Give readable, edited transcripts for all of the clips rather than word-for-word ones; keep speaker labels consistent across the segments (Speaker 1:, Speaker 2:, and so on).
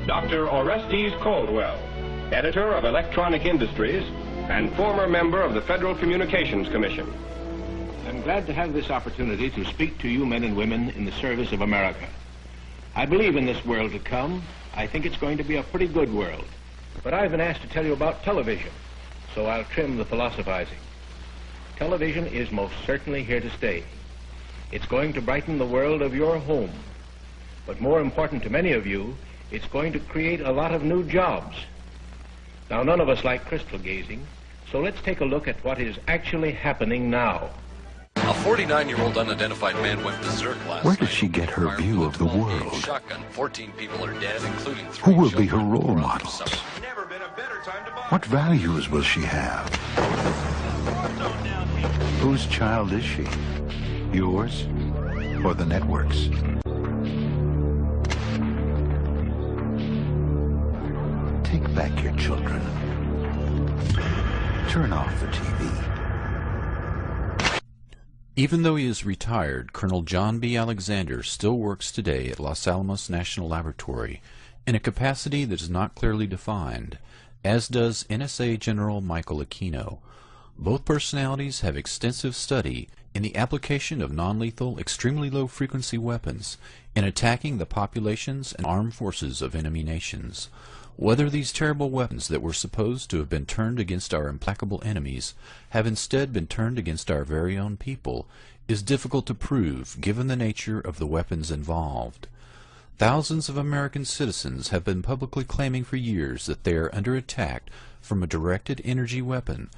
Speaker 1: Dr. Orestes Caldwell, editor of Electronic Industries and former member of the Federal Communications Commission.
Speaker 2: I'm glad to have this opportunity to speak to you men and women in the service of America. I believe in this world to come. I think it's going to be a pretty good world. But I've been asked to tell you about television, so I'll trim the philosophizing. Television is most certainly here to stay. It's going to brighten the world of your home. But more important to many of you, it's going to create a lot of new jobs. Now, none of us like crystal gazing, so let's take a look at what is actually happening now.
Speaker 3: A 49-year-old unidentified man went berserk last
Speaker 4: Where does she get her view of the world?
Speaker 3: Shotgun. 14 people are dead, including 3
Speaker 4: Who will be her
Speaker 3: children
Speaker 4: role models?
Speaker 1: Never been a better time to buy.
Speaker 4: What values will she have? Whose child is she? Yours or the network's? Take back your children. Turn off the TV.
Speaker 5: Even though he is retired, Colonel John B. Alexander still works today at Los Alamos National Laboratory in a capacity that is not clearly defined, as does NSA General Michael Aquino. Both personalities have extensive study in the application of non-lethal, extremely low-frequency weapons in attacking the populations and armed forces of enemy nations. Whether these terrible weapons that were supposed to have been turned against our implacable enemies have instead been turned against our very own people is difficult to prove given the nature of the weapons involved. Thousands of American citizens have been publicly claiming for years that they are under attack from a directed energy weapon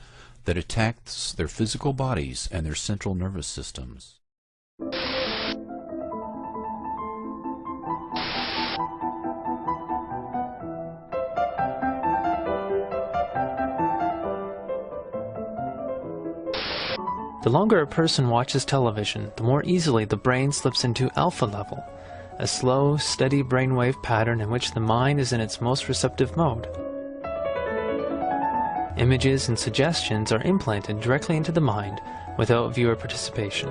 Speaker 5: that attacks their physical bodies and their central nervous systems.
Speaker 6: The longer a person watches television, the more easily the brain slips into alpha level, a slow, steady brainwave pattern in which the mind is in its most receptive mode. Images and suggestions are implanted directly into the mind without viewer participation.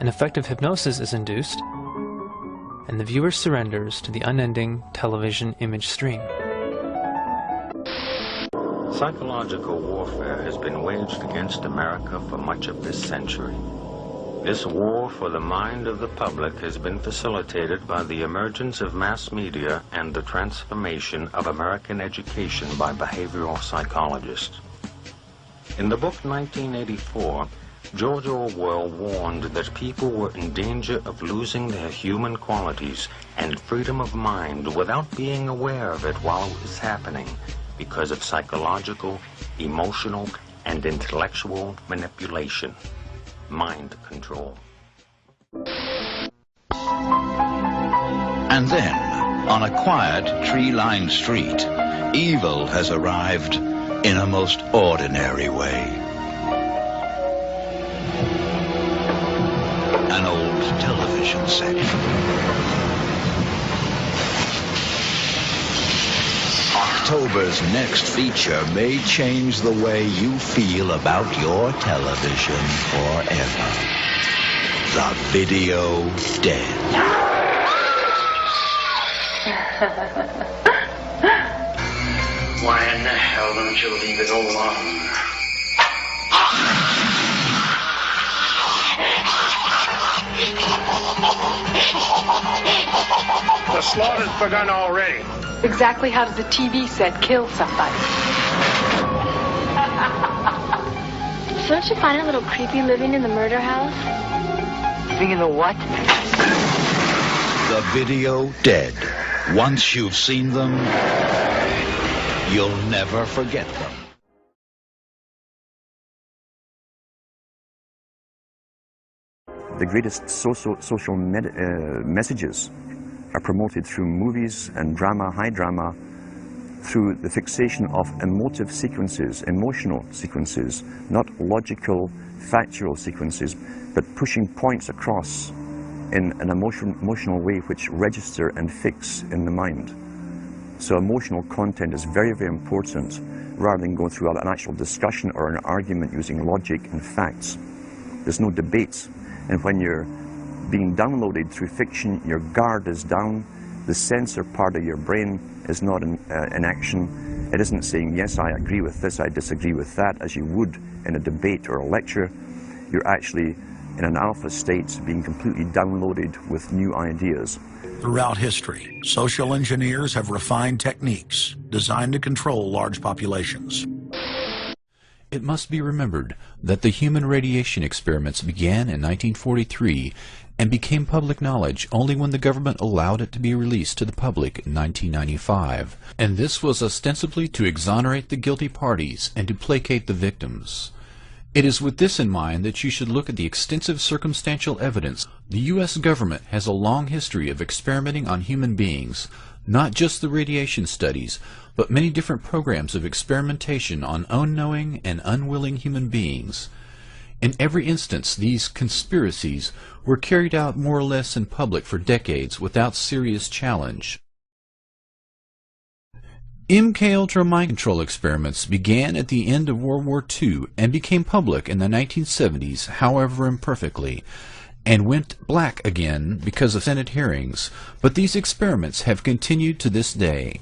Speaker 6: An effective hypnosis is induced, and the viewer surrenders to the unending television image stream.
Speaker 7: Psychological warfare has been waged against America for much of this century. This war for the mind of the public has been facilitated by the emergence of mass media and the transformation of American education by behavioral psychologists. In the book 1984, George Orwell warned that people were in danger of losing their human qualities and freedom of mind without being aware of it while it was happening, because of psychological, emotional, and intellectual manipulation, mind control.
Speaker 8: And then, on a quiet, tree-lined street, evil has arrived in a most ordinary way. An old television set. October's next feature may change the way you feel about your television forever. The Video Dead.
Speaker 9: Why in the hell don't you leave it alone?
Speaker 2: The slaughter's begun already.
Speaker 10: Exactly how does a TV set kill somebody?
Speaker 11: Don't you find it a little creepy living in the murder house?
Speaker 10: Living in the what?
Speaker 8: The Video Dead. Once you've seen them, you'll never forget them.
Speaker 12: The greatest social messages are promoted through movies and drama, high drama, through the fixation of emotive sequences, emotional sequences, not logical, factual sequences, but pushing points across in an emotional way which register and fix in the mind. So emotional content is very, very important, rather than going through an actual discussion or an argument using logic and facts. There's no debate. And when you're being downloaded through fiction, your guard is down, the sensor part of your brain is not in action. It isn't saying, yes, I agree with this, I disagree with that, as you would in a debate or a lecture. You're actually in an alpha state, being completely downloaded with new ideas.
Speaker 13: Throughout history, social engineers have refined techniques designed to control large populations.
Speaker 5: It must be remembered that the human radiation experiments began in 1943 and became public knowledge only when the government allowed it to be released to the public in 1995. And this was ostensibly to exonerate the guilty parties and to placate the victims. It is with this in mind that you should look at the extensive circumstantial evidence. The U.S. government has a long history of experimenting on human beings, not just the radiation studies, but many different programs of experimentation on unknowing and unwilling human beings. In every instance, these conspiracies were carried out more or less in public for decades without serious challenge. MKUltra mind control experiments began at the end of World War II and became public in the 1970s, however imperfectly, and went black again because of Senate hearings, but these experiments have continued to this day.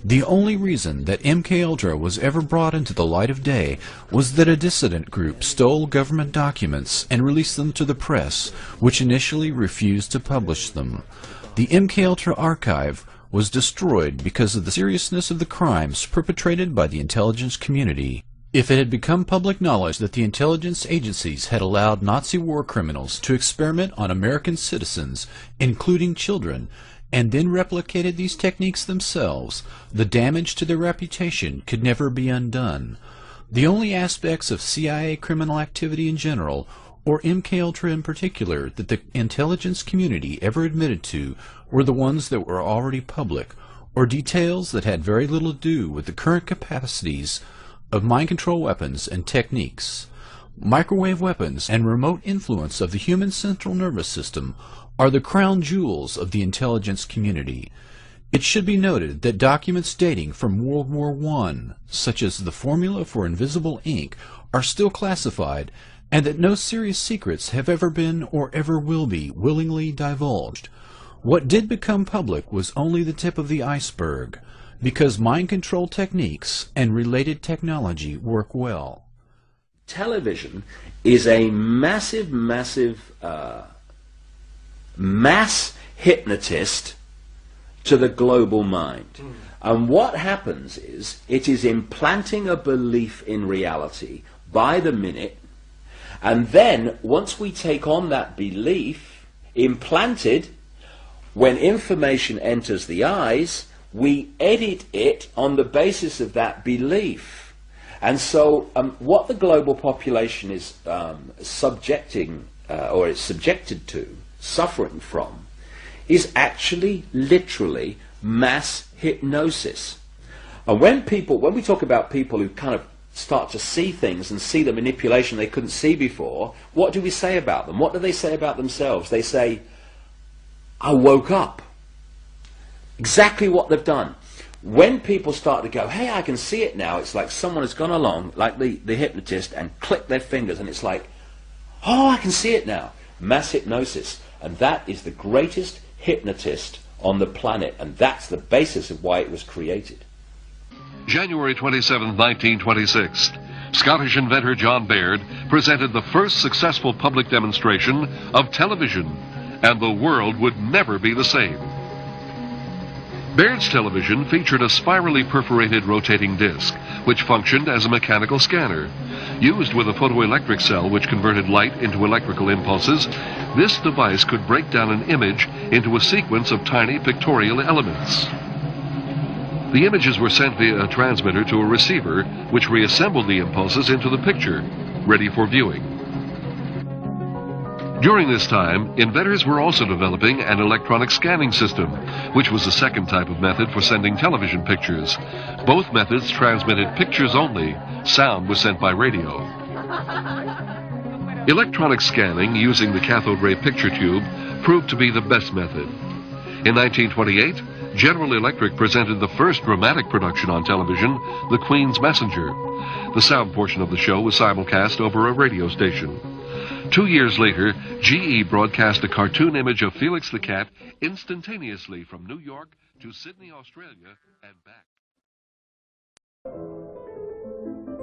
Speaker 5: The only reason that MKUltra was ever brought into the light of day was that a dissident group stole government documents and released them to the press, which initially refused to publish them. The MKUltra archive was destroyed because of the seriousness of the crimes perpetrated by the intelligence community. If it had become public knowledge that the intelligence agencies had allowed Nazi war criminals to experiment on American citizens, including children, and then replicated these techniques themselves, the damage to their reputation could never be undone. The only aspects of CIA criminal activity in general, or MKUltra in particular, that the intelligence community ever admitted to were the ones that were already public, or details that had very little to do with the current capacities of mind control weapons and techniques. Microwave weapons and remote influence of the human central nervous system are the crown jewels of the intelligence community. It should be noted that documents dating from World War I, such as the formula for invisible ink, are still classified, and that no serious secrets have ever been or ever will be willingly divulged. What did become public was only the tip of the iceberg, because mind control techniques and related technology work well.
Speaker 14: Television is a massive, mass hypnotist to the global mind. And what happens is, it is implanting a belief in reality by the minute, and then once we take on that belief implanted, when information enters the eyes, we edit it on the basis of that belief. And so what the global population is subjected to, suffering from, is actually literally mass hypnosis. And when we talk about people who kind of start to see things and see the manipulation they couldn't see before, what do we say about them? What do they say about themselves? They say, I woke up. Exactly what they've done. When people start to go, hey, I can see it now, it's like someone has gone along, like the hypnotist, and clicked their fingers, and it's like, oh, I can see it now. Mass hypnosis. And that is the greatest hypnotist on the planet, and that's the basis of why it was created.
Speaker 15: January 27, 1926, Scottish inventor John Baird presented the first successful public demonstration of television, and the world would never be the same. Baird's television featured a spirally perforated rotating disc, which functioned as a mechanical scanner. Used with a photoelectric cell which converted light into electrical impulses, this device could break down an image into a sequence of tiny pictorial elements. The images were sent via a transmitter to a receiver, which reassembled the impulses into the picture, ready for viewing. During this time, inventors were also developing an electronic scanning system, which was a second type of method for sending television pictures. Both methods transmitted pictures only. Sound was sent by radio. Electronic scanning using the cathode ray picture tube proved to be the best method. In 1928, General Electric presented the first dramatic production on television, The Queen's Messenger. The sound portion of the show was simulcast over a radio station. 2 years later, GE broadcast a cartoon image of Felix the Cat instantaneously from New York to Sydney, Australia, and back.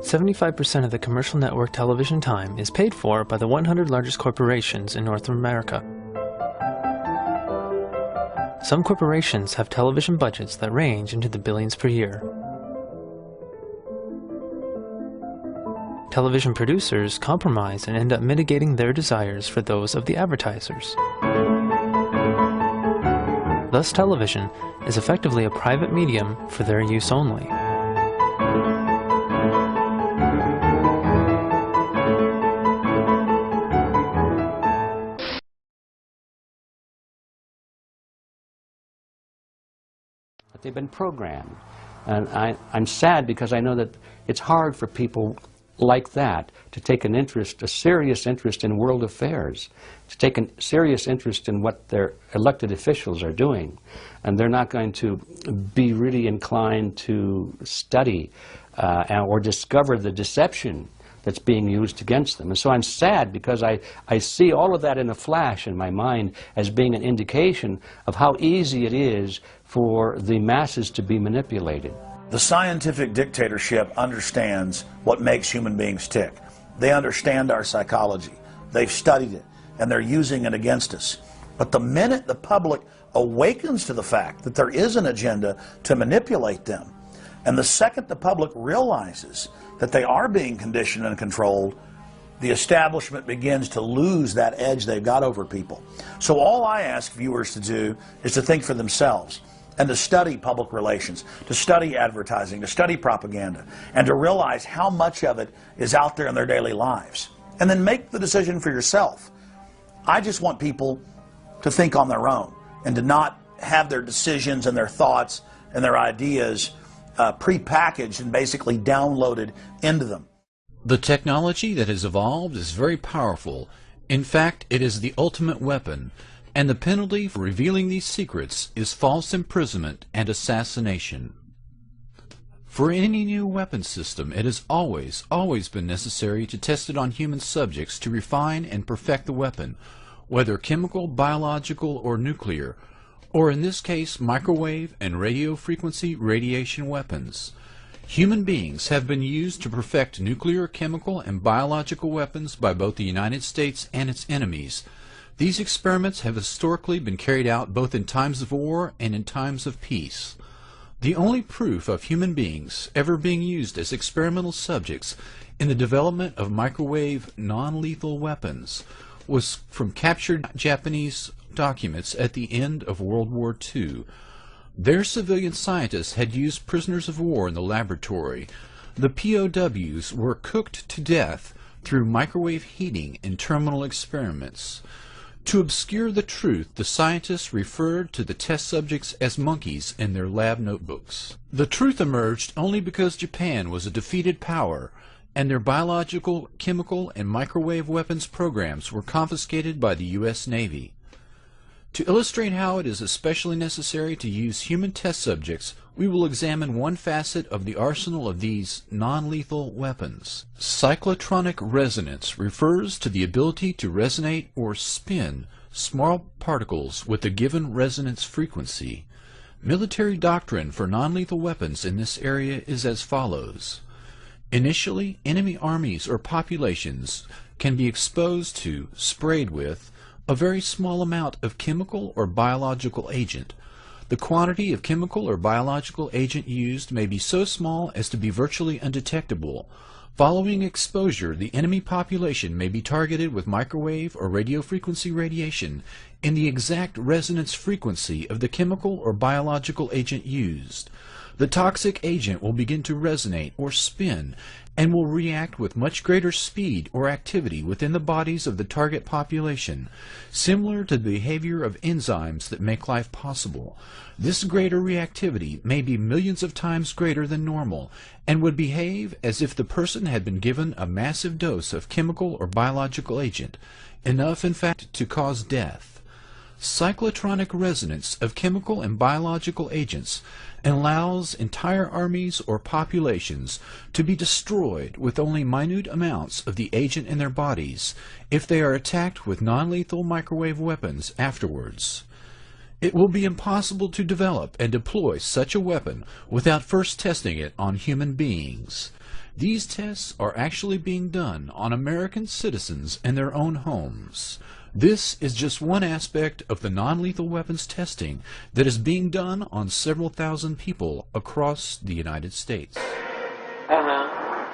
Speaker 6: 75% of the commercial network television time is paid for by the 100 largest corporations in North America. Some corporations have television budgets that range into the billions per year. Television producers compromise and end up mitigating their desires for those of the advertisers. Thus, television is effectively a private medium for their use only.
Speaker 16: They've been programmed. And I'm sad because I know that it's hard for people like that to take an interest, a serious interest in world affairs, to take a serious interest in what their elected officials are doing. And they're not going to be really inclined to study or discover the deception that's being used against them. And so I'm sad because I see all of that in a flash in my mind as being an indication of how easy it is for the masses to be manipulated.
Speaker 13: The scientific dictatorship understands what makes human beings tick. They understand our psychology. They've studied it, and they're using it against us. But the minute the public awakens to the fact that there is an agenda to manipulate them, and the second the public realizes that they are being conditioned and controlled, the establishment begins to lose that edge they've got over people. So all I ask viewers to do is to think for themselves and to study public relations, to study advertising, to study propaganda, and to realize how much of it is out there in their daily lives. And then make the decision for yourself. I just want people to think on their own and to not have their decisions and their thoughts and their ideas pre-packaged and basically downloaded into them.
Speaker 5: The technology that has evolved is very powerful. In fact, it is the ultimate weapon, and the penalty for revealing these secrets is false imprisonment and assassination. For any new weapon system, it has always been necessary to test it on human subjects to refine and perfect the weapon, whether chemical, biological, or nuclear, or in this case, microwave and radio frequency radiation weapons. Human beings have been used to perfect nuclear, chemical, and biological weapons by both the United States and its enemies. These experiments have historically been carried out both in times of war and in times of peace. The only proof of human beings ever being used as experimental subjects in the development of microwave non-lethal weapons was from captured Japanese documents at the end of World War II. Their civilian scientists had used prisoners of war in the laboratory. The POWs were cooked to death through microwave heating in terminal experiments. To obscure the truth, the scientists referred to the test subjects as monkeys in their lab notebooks. The truth emerged only because Japan was a defeated power, and their biological, chemical, and microwave weapons programs were confiscated by the U.S. Navy. To illustrate how it is especially necessary to use human test subjects, we will examine one facet of the arsenal of these non-lethal weapons. Cyclotronic resonance refers to the ability to resonate or spin small particles with a given resonance frequency. Military doctrine for non-lethal weapons in this area is as follows. Initially, enemy armies or populations can be exposed to, sprayed with, a very small amount of chemical or biological agent. The quantity of chemical or biological agent used may be so small as to be virtually undetectable. Following exposure, the enemy population may be targeted with microwave or radio frequency radiation in the exact resonance frequency of the chemical or biological agent used. the toxic agent will begin to resonate or spin and will react with much greater speed or activity within the bodies of the target population, similar to the behavior of enzymes that make life possible. This greater reactivity may be millions of times greater than normal and would behave as if the person had been given a massive dose of chemical or biological agent, enough in fact to cause death. Cyclotronic resonance of chemical and biological agents allows entire armies or populations to be destroyed with only minute amounts of the agent in their bodies if they are attacked with non-lethal microwave weapons afterwards. It will be impossible to develop and deploy such a weapon without first testing it on human beings. These tests are actually being done on American citizens in their own homes. This is just one aspect of the non-lethal weapons testing that is being done on several thousand people across the United States.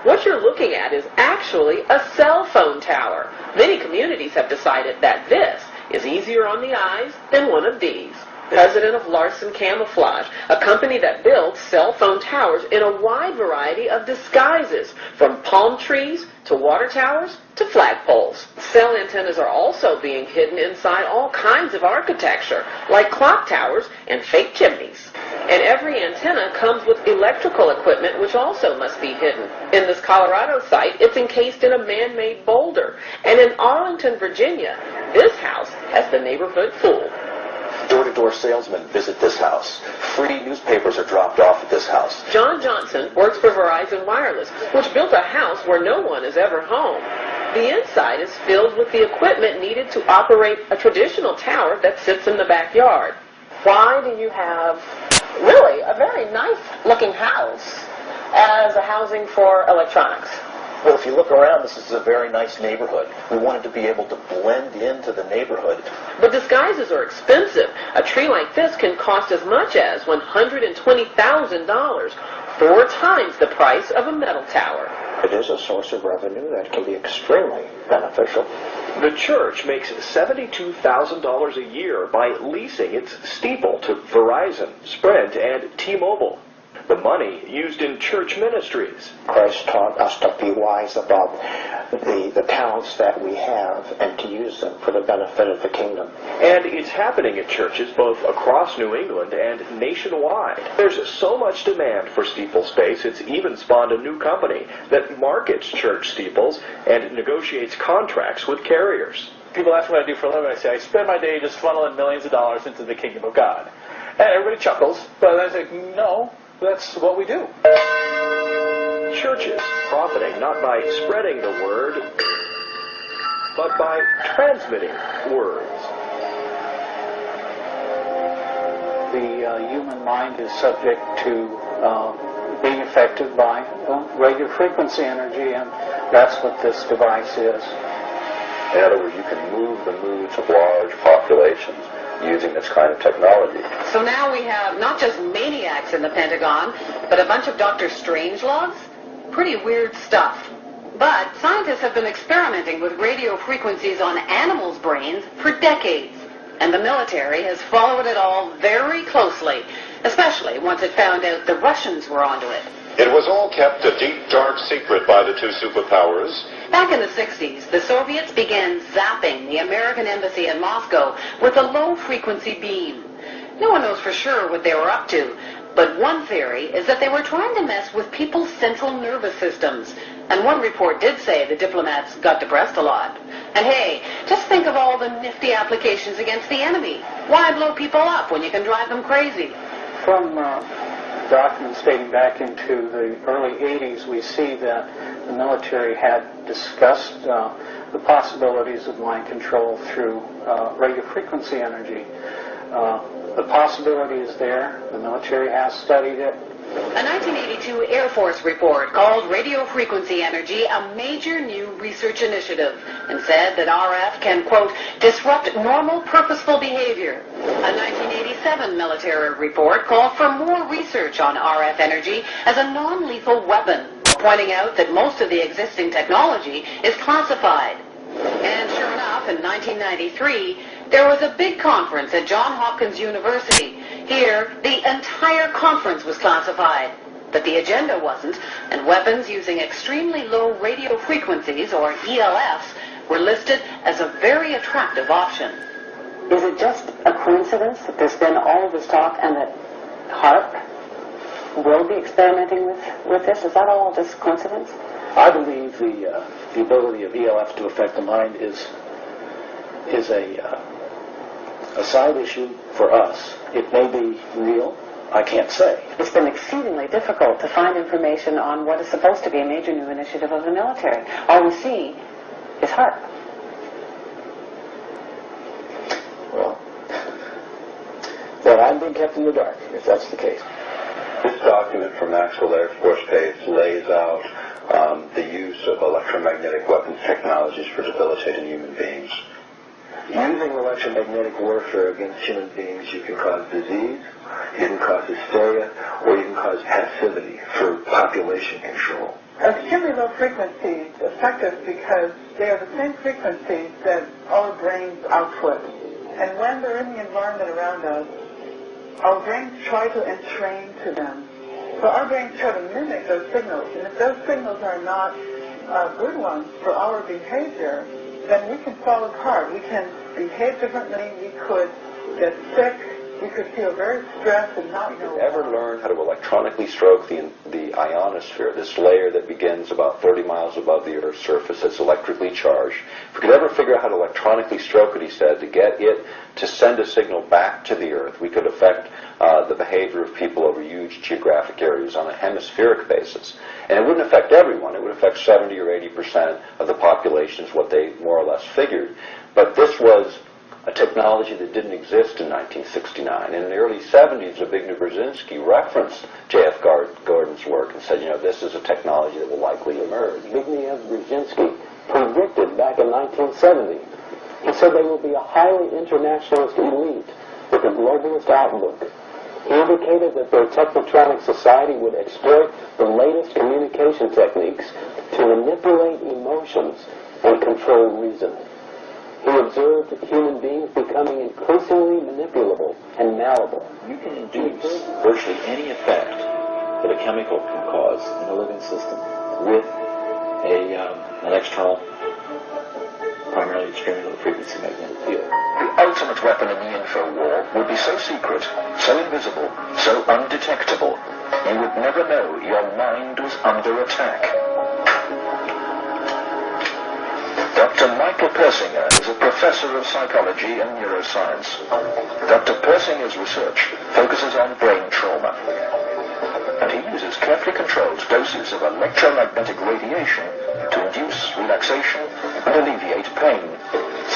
Speaker 17: What you're looking at is actually a cell phone tower. Many communities have decided that this is easier on the eyes than one of these. President of Larson Camouflage, a company that builds cell phone towers in a wide variety of disguises, from palm trees to water towers to flagpoles. Cell antennas are also being hidden inside all kinds of architecture, like clock towers and fake chimneys. And every antenna comes with electrical equipment which also must be hidden. In this Colorado site, it's encased in a man-made boulder. And in Arlington, Virginia, this house has the neighborhood fool.
Speaker 18: Door-to-door salesmen visit this house. Free newspapers are dropped off at this house.
Speaker 17: John Johnson works for Verizon Wireless, which built a house where no one is ever home. The inside is filled with the equipment needed to operate a traditional tower that sits in the backyard. Why do you have really a very nice-looking house as a housing for electronics?
Speaker 18: Well, if you look around, this is a very nice neighborhood. We wanted to be able to blend into the neighborhood.
Speaker 17: But disguises are expensive. A tree like this can cost as much as $120,000, 4 times the price of a metal tower.
Speaker 18: It is a source of revenue that can be extremely beneficial.
Speaker 19: The church makes $72,000 a year by leasing its steeple to Verizon, Sprint, and T-Mobile. The money used in church ministries.
Speaker 18: Christ taught us to be wise about the talents that we have and to use them for the benefit of the kingdom.
Speaker 19: And it's happening at churches both across New England and nationwide. There's so much demand for steeple space, it's even spawned a new company that markets church steeples and negotiates contracts with carriers.
Speaker 20: People ask me what I do for a living. I say, I spend my day just funneling millions of dollars into the kingdom of God. And everybody chuckles, but I say, no. That's what we do.
Speaker 19: Churches profiting not by spreading the word, but by transmitting words.
Speaker 21: The human mind is subject to being affected by radio frequency energy, and that's what this device is.
Speaker 18: In other words, you can move the moods of large populations using this kind of technology.
Speaker 17: So now we have not just maniacs in the Pentagon, but a bunch of Dr. Strangeloves? Pretty weird stuff. But scientists have been experimenting with radio frequencies on animals' brains for decades, and the military has followed it all very closely, especially once it found out the Russians were onto it.
Speaker 22: It was all kept a deep, dark secret by the two superpowers.
Speaker 17: Back in the 60s, the Soviets began zapping the American embassy in Moscow with a low-frequency beam. No one knows for sure what they were up to, but one theory is that they were trying to mess with people's central nervous systems. And one report did say the diplomats got depressed a lot. And hey, just think of all the nifty applications against the enemy. Why blow people up when you can drive them crazy?
Speaker 21: From documents dating back into the early 80s, we see that the military had discussed the possibilities of mind control through radio frequency energy. The possibility is there. The military has studied it.
Speaker 17: A 1982 Air Force report called Radio Frequency Energy a major new research initiative and said that RF can, quote, disrupt normal purposeful behavior. A 1987 military report called for more research on RF energy as a non-lethal weapon, pointing out that most of the existing technology is classified. And sure enough, in 1993, there was a big conference at Johns Hopkins University.
Speaker 1: Here, the entire conference was classified, but the agenda wasn't, and weapons using extremely low radio frequencies, or ELFs, were listed as a very attractive option.
Speaker 3: Is it just a coincidence that there's been all of this talk and that HAARP will be experimenting with this? Is that all just coincidence?
Speaker 23: I believe the ability of ELF to affect the mind is a side issue for us. It may be real. I can't say.
Speaker 3: It's been exceedingly difficult to find information on what is supposed to be a major new initiative of the military. All we see is HAARP.
Speaker 23: Well, I'm being kept in the dark, if that's the case.
Speaker 22: This document from Maxwell Air Force Base lays out the use of electromagnetic weapons technologies for debilitating human beings. Using electromagnetic warfare against human beings, you can cause disease, you can cause hysteria, or you can cause passivity for population control.
Speaker 24: Extremely low frequencies affect us because they are the same frequencies that our brains output. And when they're in the environment around us, our brains try to entrain to them. So our brains try to mimic those signals. And if those signals are not good ones for our behavior, then we can fall apart. We can behave differently. We could get sick. We could feel very stressed and not know.
Speaker 25: Ever learn how to electronically stroke the ionosphere, this layer that begins about 30 miles above the Earth's surface that's electrically charged? If we could ever figure out how to electronically stroke it, he said, to get it to send a signal back to the Earth, we could affect the behavior of people over huge geographic areas on a hemispheric basis. And it wouldn't affect everyone. It would affect 70 or 80% of the population is what they more or less figured. But this was a technology that didn't exist in 1969. In the early 70s, Zbigniew Brzezinski referenced J.F. Gordon's work and said, you know, this is a technology that will likely emerge.
Speaker 3: Zbigniew Brzezinski predicted back in 1970. He said they will be a highly internationalist elite with a globalist outlook. He indicated that their technotronic society would exploit the latest communication techniques to manipulate emotions and control reason. He observed human beings becoming increasingly manipulable and malleable.
Speaker 26: You can induce virtually any effect that a chemical can cause in a living system with an external, primarily extremely low frequency magnetic field.
Speaker 27: The ultimate weapon in the info war would be so secret, so invisible, so undetectable, you would never know your mind was under attack. Dr. Michael Persinger is a professor of psychology and neuroscience. Dr. Persinger's research focuses on brain trauma, and he uses carefully controlled doses of electromagnetic radiation to induce relaxation and alleviate pain.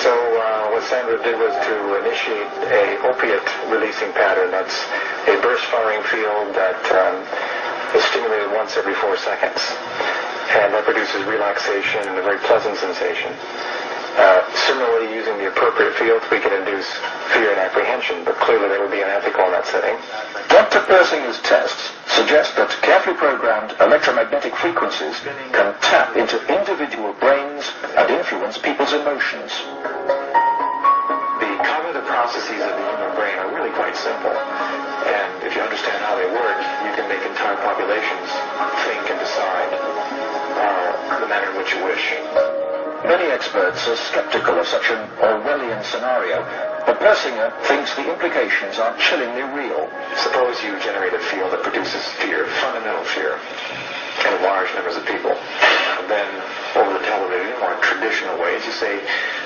Speaker 18: So what Sandra did was to initiate a opiate releasing pattern. That's a burst firing field that is stimulated once every 4 seconds. And that produces relaxation and a very pleasant sensation. Similarly, using the appropriate fields, we can induce fear and apprehension, but clearly that would be unethical in that setting.
Speaker 27: Dr. Persinger's tests suggest that carefully programmed electromagnetic frequencies can tap into individual brains and influence people's emotions.
Speaker 18: The cognitive processes of the human brain are really quite simple. And if you understand how they work, you can make entire populations think and decide the manner in which you wish.
Speaker 27: Many experts are skeptical of such an Orwellian scenario, but Persinger thinks the implications are chillingly real.
Speaker 18: Suppose you generate a field that produces fear, fundamental fear, in large numbers of people. And then, over the television, or in traditional ways, you say,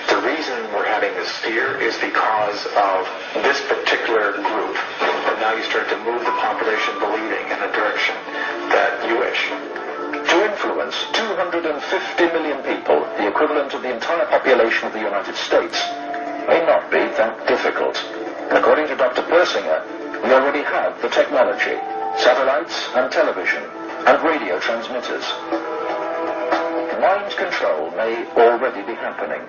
Speaker 18: the reason we're having this fear is because of this particular group. And now you start to move the population believing in a direction that you wish.
Speaker 27: To influence 250 million people, the equivalent of the entire population of the United States, may not be that difficult. According to Dr. Persinger, we already have the technology, satellites and television, and radio transmitters. Mind control may already be happening.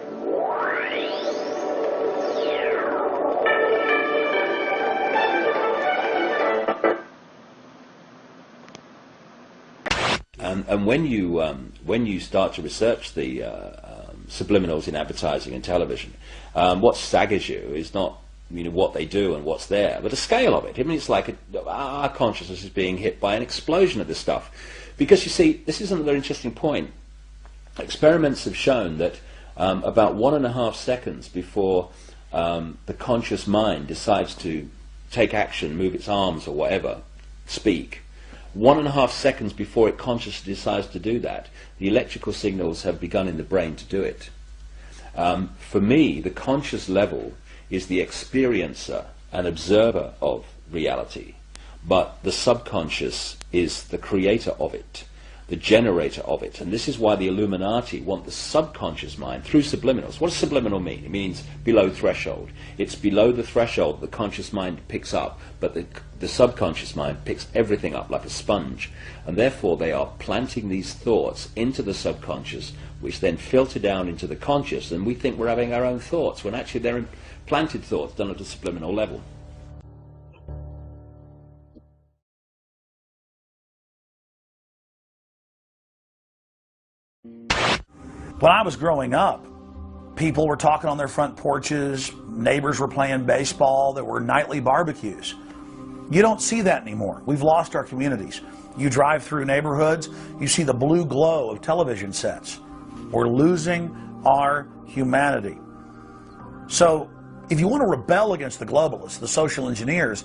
Speaker 14: And when you start to research the subliminals in advertising and television, what staggers you is not what they do and what's there, but the scale of it. I mean, it's like our consciousness is being hit by an explosion of this stuff. Because you see, this is another interesting point. Experiments have shown that about 1.5 seconds before the conscious mind decides to take action, move its arms or whatever, speak, 1.5 seconds before it consciously decides to do that, the electrical signals have begun in the brain to do it. For me, the conscious level is the experiencer and observer of reality, but the subconscious is the creator of it, the generator of it. And this is why the Illuminati want the subconscious mind through subliminals. What does subliminal mean? It means below threshold. It's below the threshold the conscious mind picks up, but the subconscious mind picks everything up like a sponge. And therefore they are planting these thoughts into the subconscious, which then filter down into the conscious, and we think we're having our own thoughts, when actually they're implanted thoughts done at a subliminal level.
Speaker 13: When I was growing up, people were talking on their front porches, neighbors were playing baseball, there were nightly barbecues. You don't see that anymore. We've lost our communities. You drive through neighborhoods, you see the blue glow of television sets. We're losing our humanity. So, if you want to rebel against the globalists, the social engineers,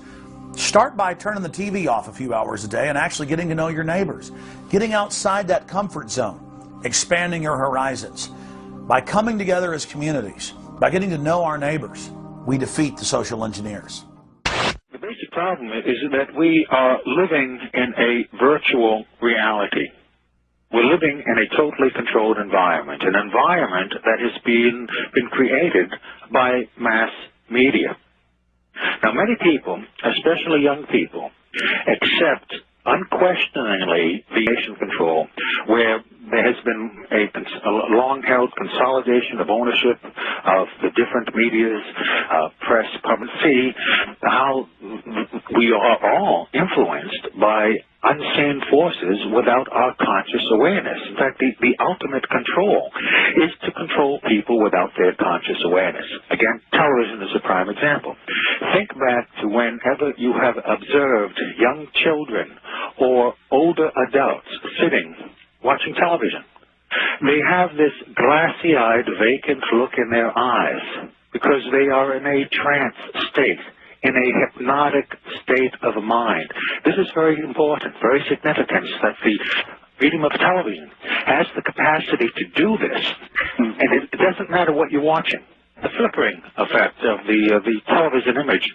Speaker 13: start by turning the TV off a few hours a day and actually getting to know your neighbors. Getting outside that comfort zone. Expanding your horizons. By coming together as communities, by getting to know our neighbors, we defeat the social engineers.
Speaker 2: The basic problem is that we are living in a virtual reality. We're living in a totally controlled environment, an environment that has been created by mass media. Now, many people, especially young people, accept unquestioningly the nation control, where there has been a long-held consolidation of ownership of the different medias, press, public. See how we are all influenced by unseen forces without our conscious awareness. In fact, the ultimate control is to control people without their conscious awareness. Again, television is a prime example. Think back to whenever you have observed young children or older adults sitting watching television. They have this glassy-eyed, vacant look in their eyes because they are in a trance state, in a hypnotic state of mind. This is very important, very significant, that the medium of television has the capacity to do this, and it doesn't matter what you're watching. The flickering effect of the television image,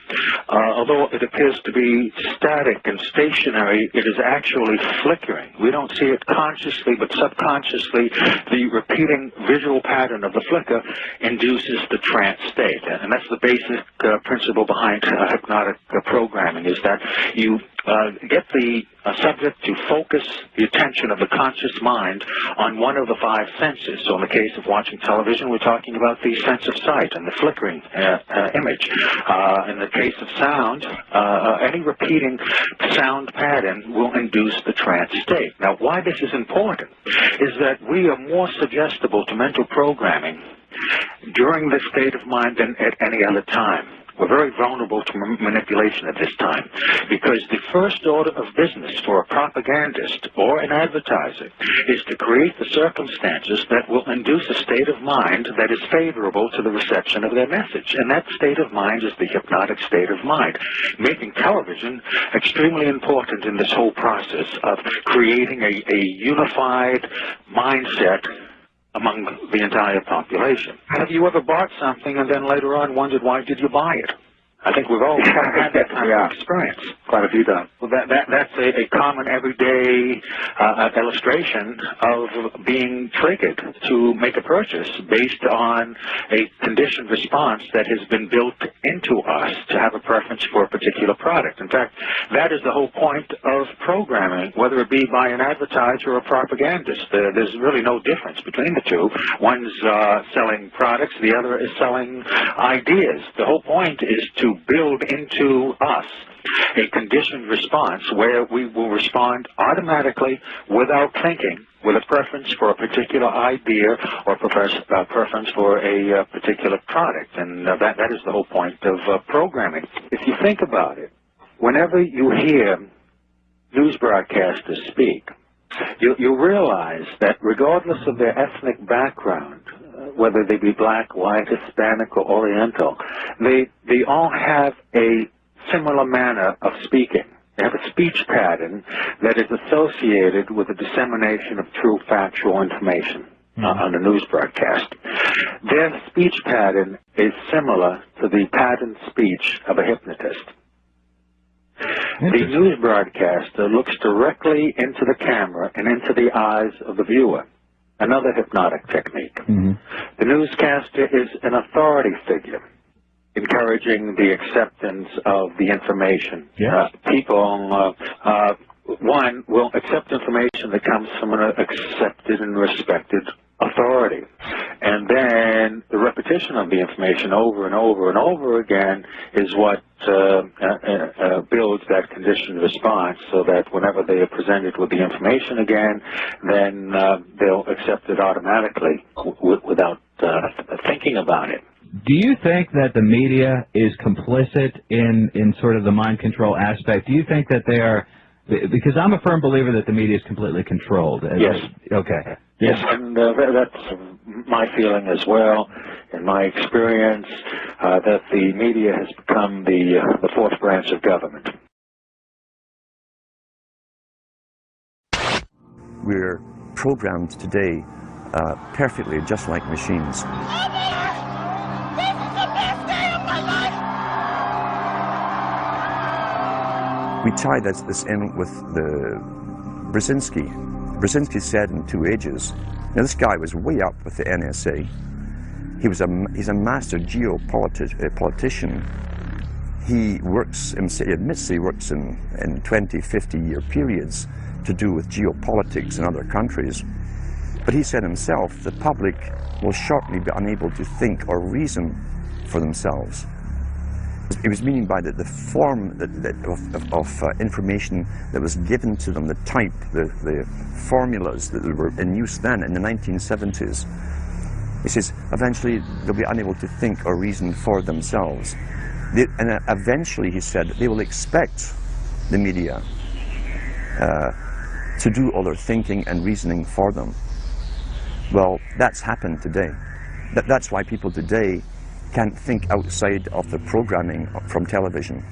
Speaker 2: although it appears to be static and stationary, it is actually flickering. We don't see it consciously, but subconsciously, the repeating visual pattern of the flicker induces the trance state. And that's the basic principle behind hypnotic programming, is that you get the subject to focus the attention of the conscious mind on one of the 5 senses. So in the case of watching television, we're talking about the sense of sight and the flickering image. In the case of sound, any repeating sound pattern will induce the trance state. Now, why this is important is that we are more suggestible to mental programming during this state of mind than at any other time. We're very vulnerable to manipulation at this time, because the first order of business for a propagandist or an advertiser is to create the circumstances that will induce a state of mind that is favorable to the reception of their message. And that state of mind is the hypnotic state of mind, making television extremely important in this whole process of creating a unified mindset among the entire population. Have you ever bought something and then later on wondered, why did you buy it? I think we've all had that kind of experience. Quite a few times. Well, that's a common everyday illustration of being triggered to make a purchase based on a conditioned response that has been built into us to have a preference for a particular product. In fact, that is the whole point of programming, whether it be by an advertiser or a propagandist. There's really no difference between the two. One's selling products, the other is selling ideas. The whole point is to to build into us a conditioned response where we will respond automatically without thinking, with a preference for a particular idea or preference for a particular product. And that is the whole point of programming. If you think about it, whenever you hear news broadcasters speak, you realize that regardless of their ethnic background, whether they be black, white, Hispanic, or Oriental, they all have a similar manner of speaking. They have a speech pattern that is associated with the dissemination of true factual information on the news broadcast. Their speech pattern is similar to the patterned speech of a hypnotist. The news broadcaster looks directly into the camera and into the eyes of the viewer, another hypnotic technique. The newscaster is an authority figure, encouraging the acceptance of the information. People, one, will accept information that comes from an accepted and respected authority. And then the repetition of the information over and over and over again is what builds that conditioned response, so that whenever they are presented with the information again, then they'll accept it automatically without thinking about it.
Speaker 4: Do you think that the media is complicit in sort of the mind control aspect? Do you think that they are, because I'm a firm believer that the media is completely controlled.
Speaker 2: Yes.
Speaker 4: Okay.
Speaker 2: Yes, and that's my feeling as well, in my experience, that the media has become the fourth branch of government.
Speaker 7: We're programmed today perfectly, just like machines. We tied this in with the Brzezinski. Brzezinski said in 2 Ages. Now this guy was way up with the NSA. He's a master geopolitician. He admits he works in 20, 50-year periods to do with geopolitics in other countries. But he said himself, the public will shortly be unable to think or reason for themselves. He was meaning by the form of information that was given to them, the type, the formulas that were in use then in the 1970s. He says, eventually they'll be unable to think or reason for themselves. And eventually, he said, they will expect the media to do all their thinking and reasoning for them. Well, that's happened today. That's why people today can't think outside of the programming from television.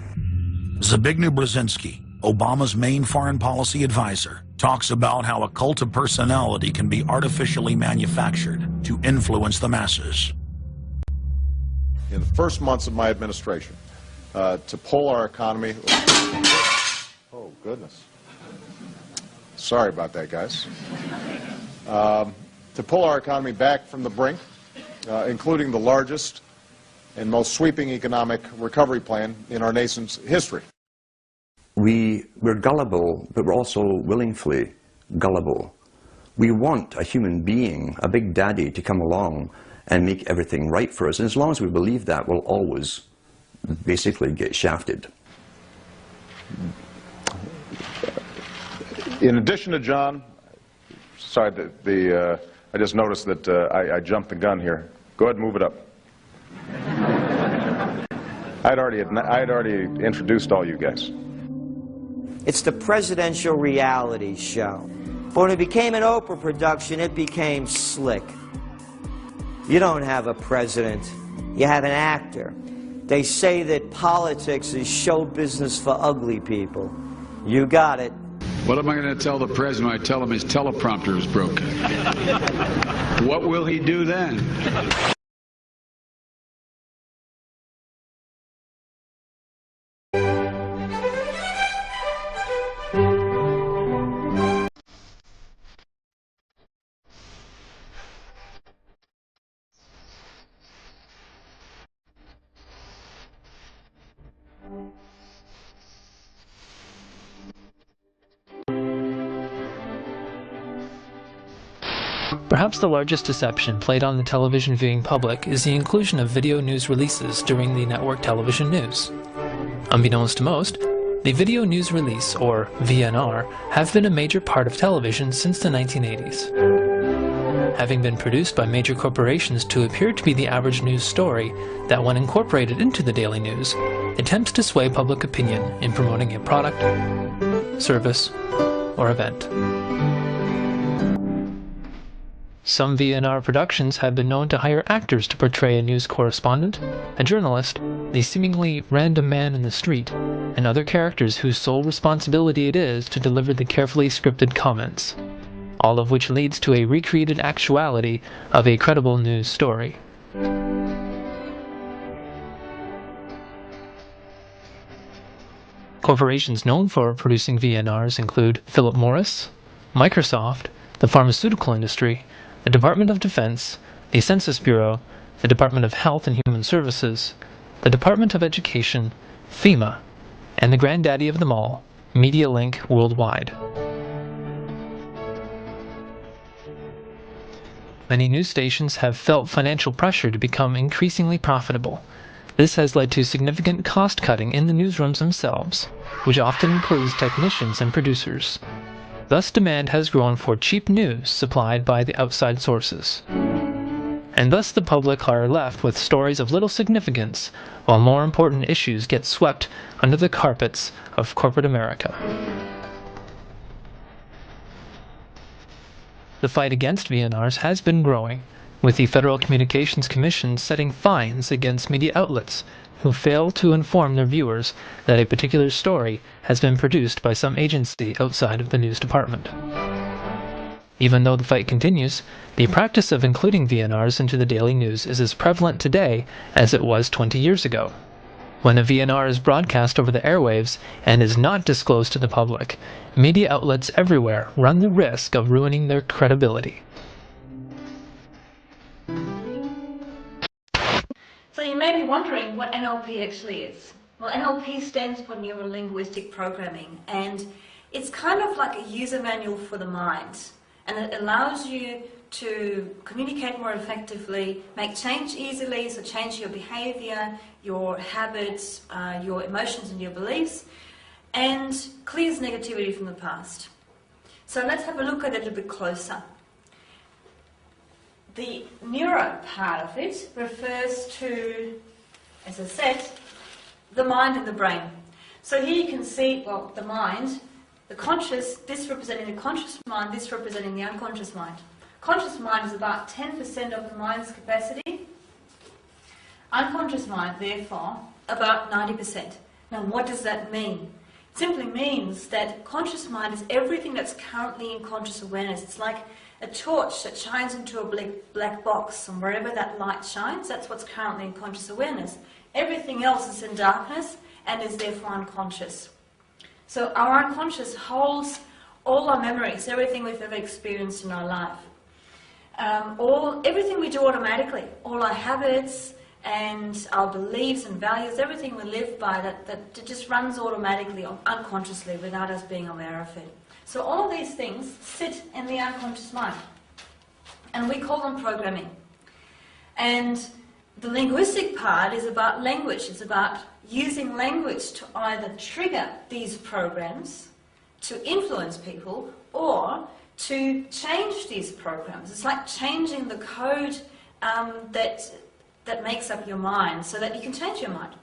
Speaker 13: Zbigniew Brzezinski, Obama's main foreign policy advisor, talks about how a cult of personality can be artificially manufactured to influence the masses.
Speaker 8: In the first months of my administration, to pull our economy... Oh, goodness. Sorry about that, guys. To pull our economy back from the brink, including the largest and most sweeping economic recovery plan in our nation's history.
Speaker 7: We're gullible, but we're also willingly gullible. We want a human being, a big daddy, to come along and make everything right for us. And as long as we believe that, we'll always basically get shafted.
Speaker 8: In addition to John, sorry, I just noticed that I jumped the gun here. Go ahead and move it up. I'd already introduced all you guys.
Speaker 9: It's the presidential reality show. But when it became an Oprah production, it became slick. You don't have a president, you have an actor. They say that politics is show business for ugly people. You got it.
Speaker 10: What am I going to tell the president when I tell him his teleprompter is broken? What will he do then?
Speaker 5: Perhaps the largest deception played on the television viewing public is the inclusion of video news releases during the network television news. Unbeknownst to most, the video news release, or VNR, have been a major part of television since the 1980s. Having been produced by major corporations to appear to be the average news story that, when incorporated into the daily news, attempts to sway public opinion in promoting a product, service, or event. Some VNR productions have been known to hire actors to portray a news correspondent, a journalist, the seemingly random man in the street, and other characters whose sole responsibility it is to deliver the carefully scripted comments, all of which leads to a recreated actuality of a credible news story. Corporations known for producing VNRs include Philip Morris, Microsoft, the pharmaceutical industry, the Department of Defense, the Census Bureau, the Department of Health and Human Services, the Department of Education, FEMA, and the granddaddy of them all, MediaLink Worldwide. Many news stations have felt financial pressure to become increasingly profitable. This has led to significant cost cutting in the newsrooms themselves, which often includes technicians and producers. Thus, demand has grown for cheap news supplied by the outside sources. And thus the public are left with stories of little significance, while more important issues get swept under the carpets of corporate America. The fight against VNRs has been growing, with the Federal Communications Commission setting fines against media outlets who fail to inform their viewers that a particular story has been produced by some agency outside of the news department. Even though the fight continues, the practice of including VNRs into the daily news is as prevalent today as it was 20 years ago. When a VNR is broadcast over the airwaves and is not disclosed to the public, media outlets everywhere run the risk of ruining their credibility.
Speaker 6: So you may be wondering what NLP actually is. Well, NLP stands for Neuro-Linguistic Programming, and it's kind of like a user manual for the mind, and it allows you to communicate more effectively, make change easily, so change your behavior, your habits, your emotions and your beliefs, and clears negativity from the past. So let's have a look at it a little bit closer. The neuro part of it refers to, as I said, the mind and the brain. So here you can see, well, the mind, the conscious, this representing the conscious mind, this representing the unconscious mind. Conscious mind is about 10% of the mind's capacity. Unconscious mind, therefore, about 90%. Now, what does that mean? It simply means that conscious mind is everything that's currently in conscious awareness. It's like a torch that shines into a black box, and wherever that light shines, that's what's currently in conscious awareness. Everything else is in darkness and is therefore unconscious. So our unconscious holds all our memories, everything we've ever experienced in our life. Everything we do automatically, all our habits and our beliefs and values, everything we live by, that just runs automatically, unconsciously, without us being aware of it. So all of these things sit in the unconscious mind, and we call them programming. And the linguistic part is about language. It's about using language to either trigger these programs, to influence people, or to change these programs. It's like changing the code that makes up your mind so that you can change your mind.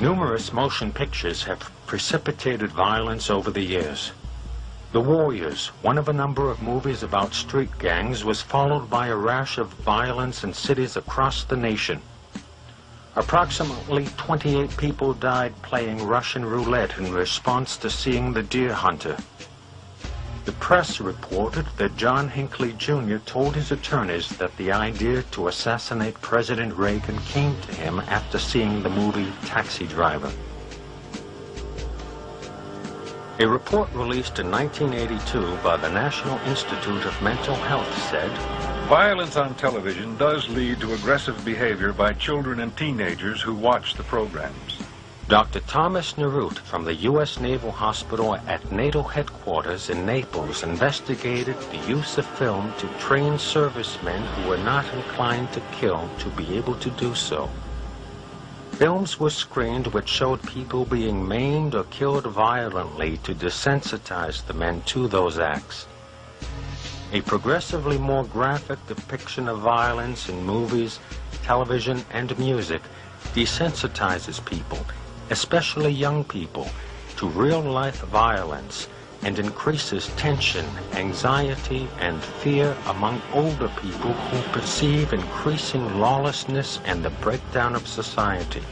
Speaker 11: Numerous motion pictures have precipitated violence over the years. The Warriors, one of a number of movies about street gangs, was followed by a rash of violence in cities across the nation. Approximately 28 people died playing Russian roulette in response to seeing The Deer Hunter. The press reported that John Hinckley Jr. told his attorneys that the idea to assassinate President Reagan came to him after seeing the movie Taxi Driver. A report released in 1982 by the National Institute of Mental Health said,
Speaker 12: "Violence on television does lead to aggressive behavior by children and teenagers who watch the programs.
Speaker 11: Dr. Thomas Narut from the U.S. Naval Hospital at NATO headquarters in Naples investigated the use of film to train servicemen who were not inclined to kill to be able to do so. Films were screened which showed people being maimed or killed violently to desensitize the men to those acts. A progressively more graphic depiction of violence in movies, television, and music desensitizes people, especially young people, to real-life violence and increases tension, anxiety, and fear among older people who perceive increasing lawlessness and the breakdown of society.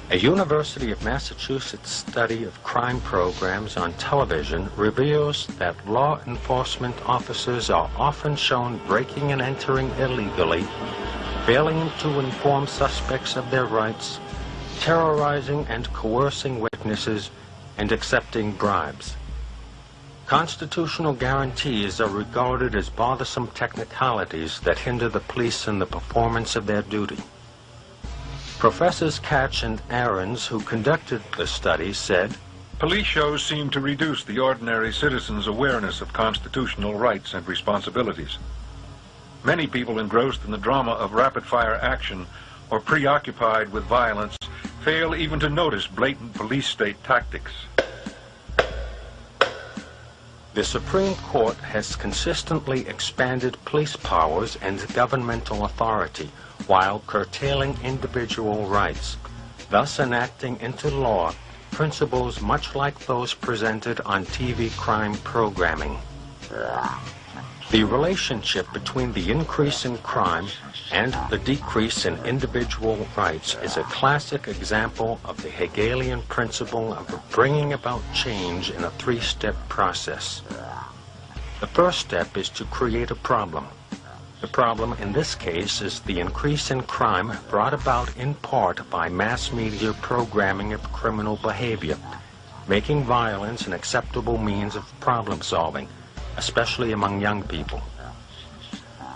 Speaker 11: A University of Massachusetts study of crime programs on television reveals that law enforcement officers are often shown breaking and entering illegally, failing to inform suspects of their rights, terrorizing and coercing witnesses, and accepting bribes. Constitutional guarantees are regarded as bothersome technicalities that hinder the police in the performance of their duty. Professors Catch and Ahrens, who conducted the study, said,
Speaker 12: Police shows seem to reduce the ordinary citizen's awareness of constitutional rights and responsibilities. Many people engrossed in the drama of rapid-fire action or preoccupied with violence fail even to notice blatant police state tactics.
Speaker 11: The Supreme Court has consistently expanded police powers and governmental authority while curtailing individual rights, thus enacting into law principles much like those presented on TV crime programming. The relationship between the increase in crime and the decrease in individual rights is a classic example of the Hegelian principle of bringing about change in a three-step process. The first step is to create a problem. The problem in this case is the increase in crime brought about in part by mass media programming of criminal behavior, making violence an acceptable means of problem solving, especially among young people.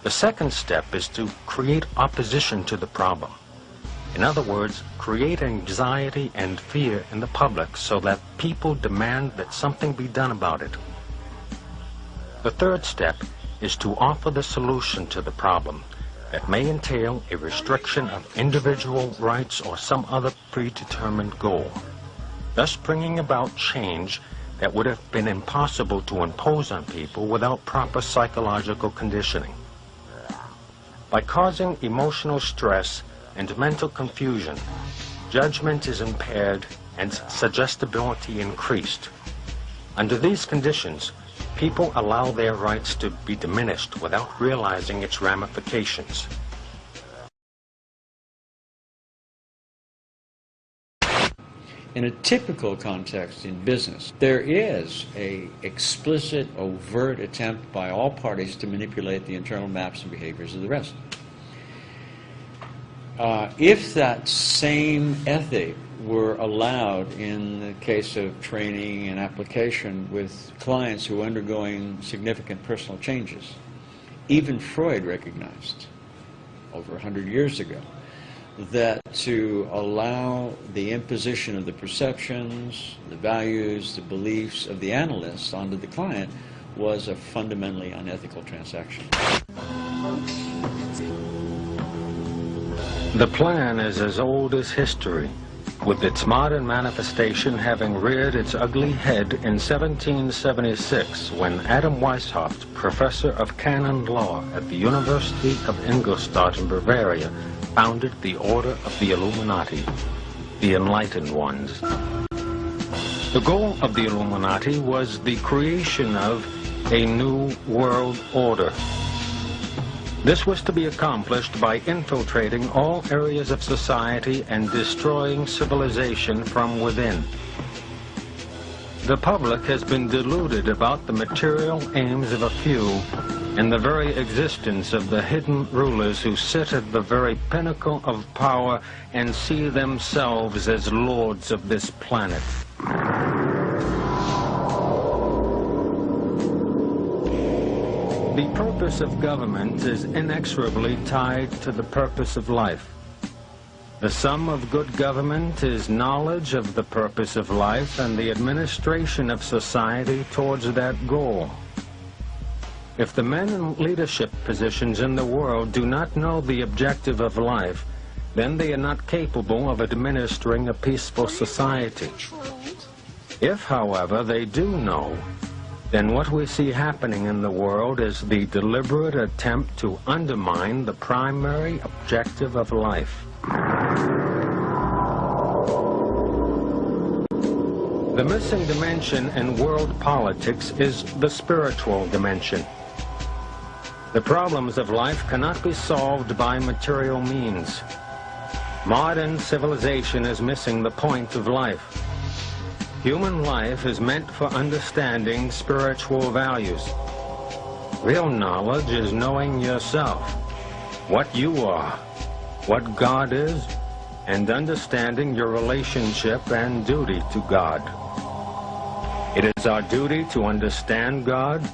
Speaker 11: The second step is to create opposition to the problem. In other words, create anxiety and fear in the public so that people demand that something be done about it. The third step is to offer the solution to the problem that may entail a restriction of individual rights or some other predetermined goal, thus bringing about change that would have been impossible to impose on people without proper psychological conditioning. By causing emotional stress and mental confusion, judgment is impaired and suggestibility increased. Under these conditions, people allow their rights to be diminished without realizing its ramifications.
Speaker 1: In a typical context in business, there is an explicit, overt attempt by all parties to manipulate the internal maps and behaviors of the rest. If that same ethic were allowed in the case of training and application with clients who are undergoing significant personal changes, even Freud recognized over 100 years ago that to allow the imposition of the perceptions, the values, the beliefs of the analyst onto the client was a fundamentally unethical transaction.
Speaker 11: The plan is as old as history, with its modern manifestation having reared its ugly head in 1776 when Adam Weishaupt, professor of canon law at the University of Ingolstadt in Bavaria, founded the Order of the Illuminati, the Enlightened Ones. The goal of the Illuminati was the creation of a new world order. This was to be accomplished by infiltrating all areas of society and destroying civilization from within. The public has been deluded about the material aims of a few and the very existence of the hidden rulers who sit at the very pinnacle of power and see themselves as lords of this planet. The purpose of government is inexorably tied to the purpose of life. The sum of good government is knowledge of the purpose of life and the administration of society towards that goal. If the men in leadership positions in the world do not know the objective of life, then they are not capable of administering a peaceful society. If, however, they do know, then what we see happening in the world is the deliberate attempt to undermine the primary objective of life. The missing dimension in world politics is the spiritual dimension. The problems of life cannot be solved by material means. Modern civilization is missing the point of life. Human life is meant for understanding spiritual values. Real knowledge is knowing yourself, what you are, what God is, and understanding your relationship and duty to God. It is our duty to understand God,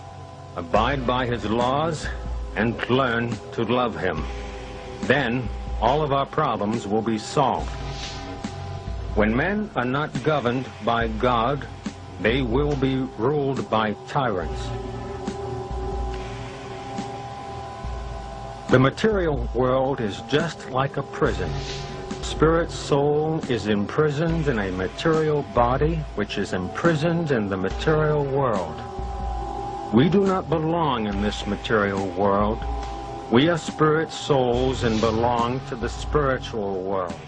Speaker 11: abide by His laws, and learn to love Him. Then all of our problems will be solved. When men are not governed by God, they will be ruled by tyrants. The material world is just like a prison. Spirit soul is imprisoned in a material body, which is imprisoned in the material world. We do not belong in this material world. We are spirit souls and belong to the spiritual world.